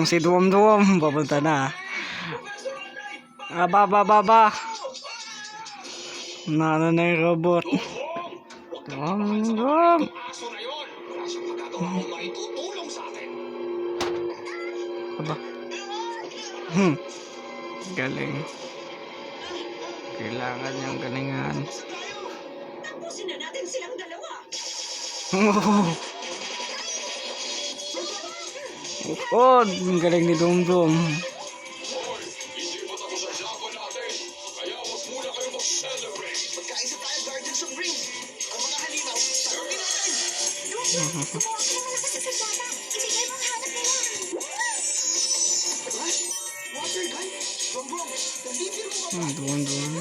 Si Duang papunta na. Aba. Nano na yung robot. Duang. Aba. Galing. Kailangan niyang galingan. Tapusin na natin silang dalawa. Oh, ang galing ni Dumdum. Magkaisa tayo, Guardians of Dreams. Ang mga halimaw, tarugin natin. Kumuha ka ng malakas sa sandata. Ibigay mo ang hanap nila. Water gun? Brom, nandibiro mo ba? Dumdum.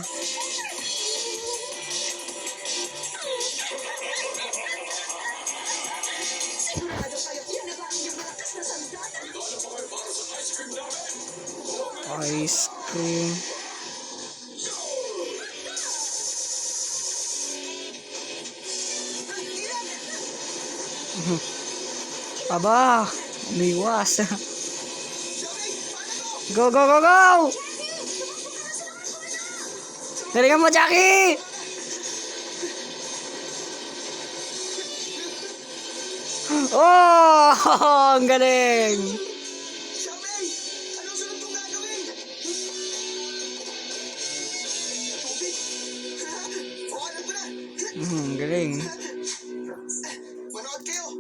Sigurado kayo, yan na ba ang iyong malakas na sandata? Ice cream. Aba, umiwas. Go! Galingan mo, Jackie! Oh, ang galing! Shabay! Anong sunod kong gagawin? Tubig? O, alam ko na! Galing. Manood kayo!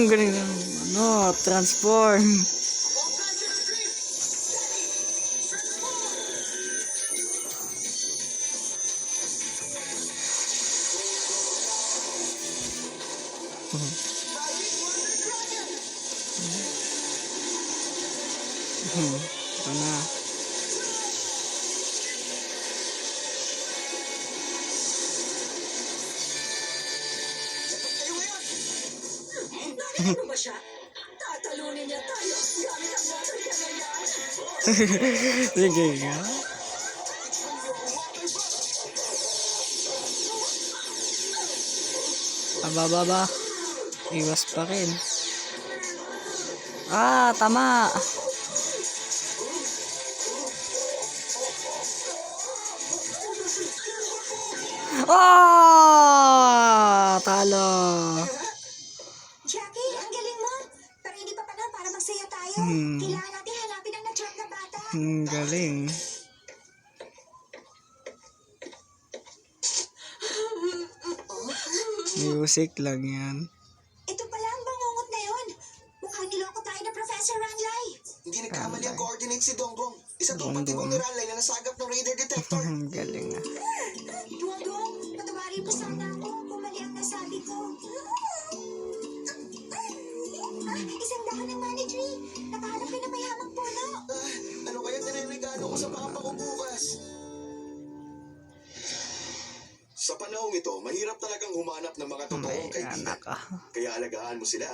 Galing na. Ano, transform. O, Guardian of Dreams! Ito na. Kayo ngayon! Ano ba siya? Tatalunin niya tayo gamit ang water gun na yan. Sige nga. Aba. Iwas pa rin. Tama. Talo. Jackie, ang galing mo. Pero hindi pa panahon para magsaya tayo. Kailangan natin hanapin ang na-trap na bata. Galing. Music lang yan. Ito pala ang bangungot na yun. Mukhang niloko tayo na Professor Ranglay. Hindi nagkamali ang coordinate si Dongdong. Isa tong patibong Ranglay na nasagap ng radar detector. Galing ah. Duang, patawarin mo sana ako kung mali ang nasabi ko. Isang dahon ng money tree. Nakahanap ka na mayamang puno. Ano kaya niregalo ko sa papa ko bukas? Sa panahong ito, mahirap talagang humanap ng mga totoong May kaibigan. anak ah. Kaya alagaan mo sila.